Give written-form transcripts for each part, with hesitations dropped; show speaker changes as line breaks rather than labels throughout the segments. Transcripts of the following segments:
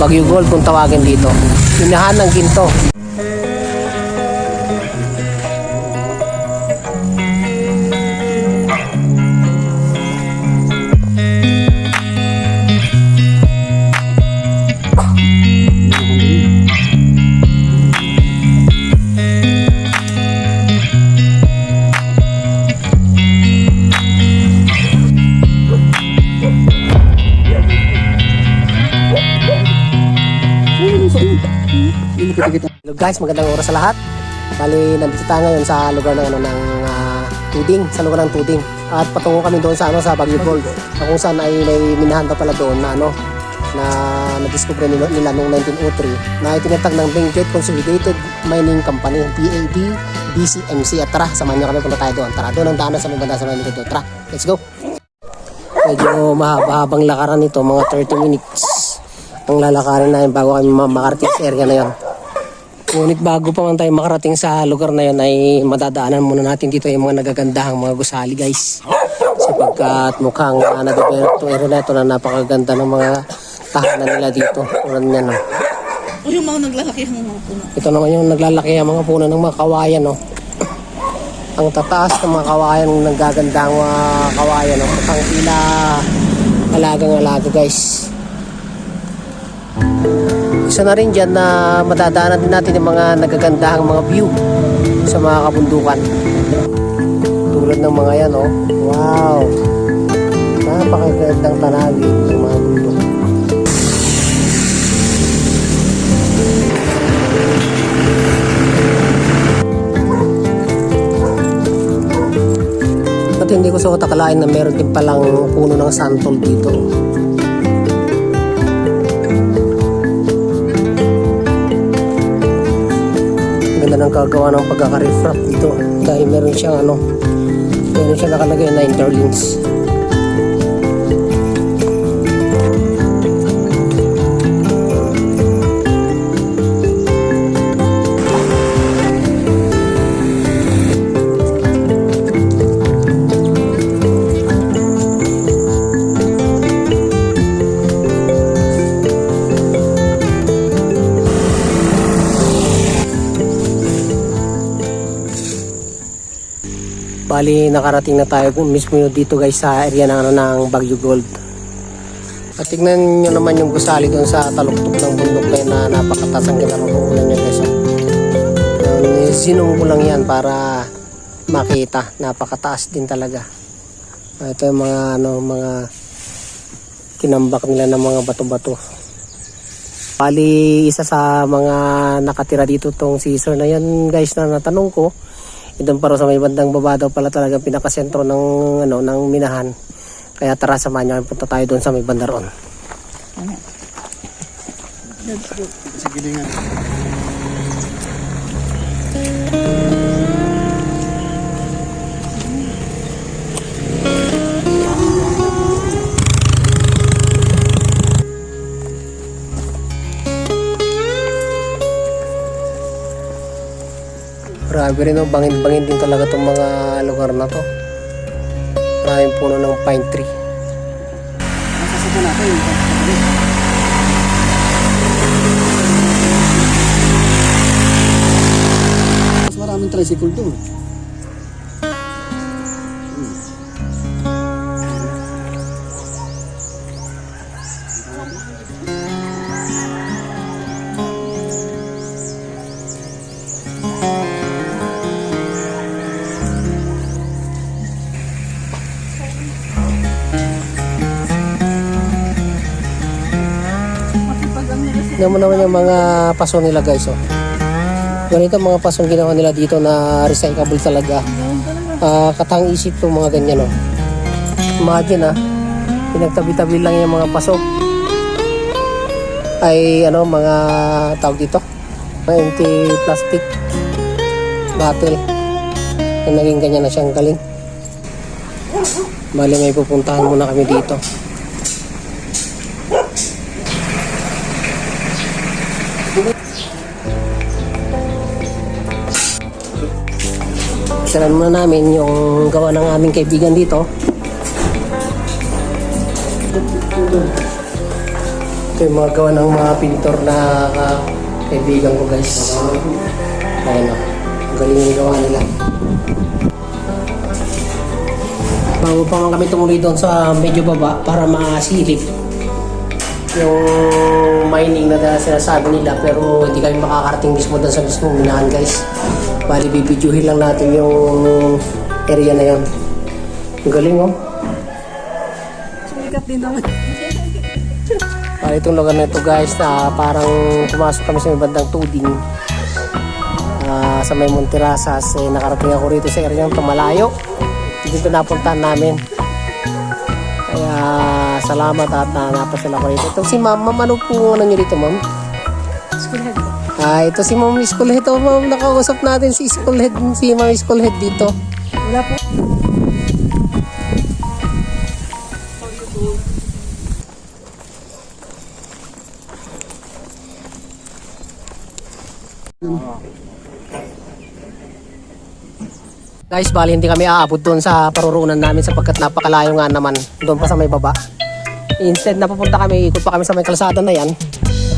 Baguio Gold kung tawagin dito. Minahan ng ginto. Hello guys, magandang oras sa lahat. Bali, nandito tayo ngayon sa lugar ng Tuding, sa lugar ng Tuding. At patungo kami doon sa sa Baguio Gold. Kung saan ay may minahan daw pala doon na na na-discover nila noong 1903 na itinatag ng Benguet Consolidated Mining Company, BAD BCMC. At tara, samahan niyo kami, punta tayo doon. Tara, doon ang daanan sa may banda sa may likod doon. Tara, let's go. Medyo mahaba-habang lakaran ito, mga 30 minutes ang lalakarin namin bago kami makarating sa area na yon. Ngunit bago pa man tayo makarating sa lugar na yon ay madadaanan muna natin dito yung mga nagagandahang mga gusali guys. Sapagkat mukhang na-develop itong area na ito na napakaganda ng mga tahanan nila dito. Tulad niya no.
O yung mga naglalaki ng mga puno.
Ito naman yung naglalaki ang mga puno ng mga kawayan no. Ang tataas ng mga kawayan, ng nagagandang mga kawayan no. Mukhang tila alagang-alaga guys. Isa na rin dyan na madadaanan din natin yung mga nagagandahang mga view sa mga kabundukan. Tulad ng mga yan, oh. Wow! Napakagandang tanawin ng mga bundok. At hindi ko sa utakalain na meron din palang puno ng santol dito. Ng kagawa ng pagkaka-refrap dito dahil meron siyang nakalagay na interlinks. Bali, nakarating na tayo mismo dito guys sa area ng Baguio Gold. At tignan nyo naman yung gusali doon sa taluktok ng bundok na napakataas ang kinaroroonan niya guys. Sinong ko lang yan para makita. Napakataas din talaga. Ito yung mga kinambak nila ng mga bato-bato. Bali, isa sa mga nakatira dito tong si sir na yan guys na natanong ko. Doon para sa may bandang baba daw pala talaga pinakasentro ng ng minahan. Kaya tara, samahan niyo, punta tayo doon sa may banda roon.
Sige nga.
Grabe rin, bangin-bangin din talaga itong mga lugar na to. Maraming puno ng pine tree.
Masasaka natin yung pagkakabit. Mas maraming tricycle doon.
Tignan mo naman yung mga paso nila guys. Oh. Ganito mga pasong ginawa nila dito na recyclable talaga. Katang isip to mga ganyan. Oh. Imagine pinagtabi-tabi lang yung mga paso. Ay mga tawag dito. Mga empty plastic bottle. Yung naging ganyan na siyang galing. Bali, may pupuntahan muna kami dito. Saran muna namin yung gawa ng aming kaibigan dito. Ito yung mga gawa ng mga pintor na kaibigan ko guys. Ayan o. Ang galing yung gawa nila. Bago pa man kami tumuloy doon sa medyo baba para masilip yung mining na sinasabi nila, pero hindi kami makakarating mismo doon sa mismong minahan guys. Bali bibidyohin lang natin yung area na yon. Ang galing oh.
Sumikat din naman.
Itong lugar na ito guys, na parang pumasok kami sa may bandang tuding sa may Monterasas. Nakarating ako rito sa area ng malayo. Dito napuntahan namin. Kaya salamat at napasala ko rito. Ito si ma'am. Ma'am, ano po nyo dito ma'am?
Schoolhead.
Ito si ma'am Schoolhead. Ito ma'am, nakausap natin si Schoolhead. Si ma'am Schoolhead dito.
Wala po.
Guys, bali hindi kami aabot doon sa paruroonan namin sapagkat napakalayo nga naman doon pa sa may baba. Instead na pupunta kami, ikot pa kami sa may kalsada na yan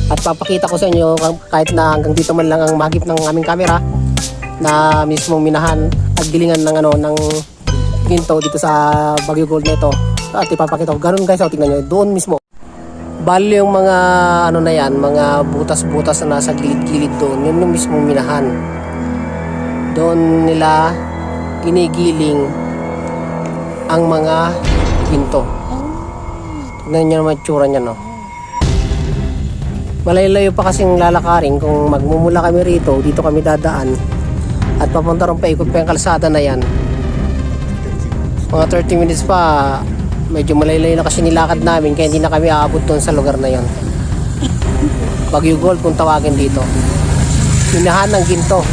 at papakita ko sa inyo kahit na hanggang dito man lang ang mahagip ng aming camera na mismong minahan at gilingan ng ng ginto dito sa Baguio Gold na ito. At ipapakita ko ganun guys, tingnan nyo doon mismo. Bali yung mga na yan, mga butas-butas na nasa gilid-gilid doon, yun yung mismong minahan. Doon nila ginigiling ang mga ginto. Tignan nyo naman tsura niya, no? Malayo pa kasing lalakarin kung magmumula kami rito, dito kami dadaan at papunta rin paikot pa yung kalsada na yan. Mga 30 minutes pa, medyo malayo na kasi nilakad namin kaya hindi na kami aabot doon sa lugar na yon. Baguio Gold kung tawagin dito. Minahan ng ginto.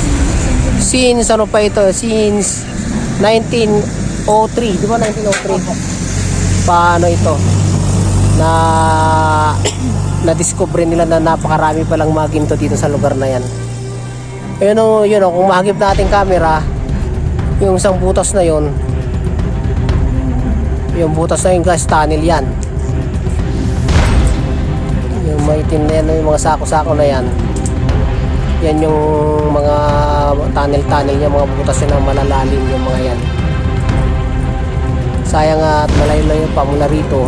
Since ano pa ito? Since 1903, di ba 1903? Paano ito? Na-discover nila na napakarami palang mga ginto dito sa lugar na yan. Ayun o, kung mahagip natin camera, yung isang butas na yon, yung butas na yung gas tunnel yan. Yung maitim na yan, yung mga sako-sako na yan. Yan yung mga tunnel niya, mga butas yun ang malalalim yung mga yan. Sayang at malayo-layo pa mula rito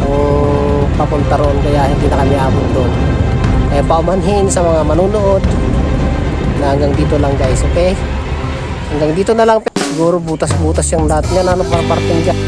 ang papunta ron, kaya hindi na kami abot doon. Kaya paumanhin sa mga manunood na hanggang dito lang guys, okay? Hanggang dito na lang. Siguro butas-butas yung lahat niya na parting dyan.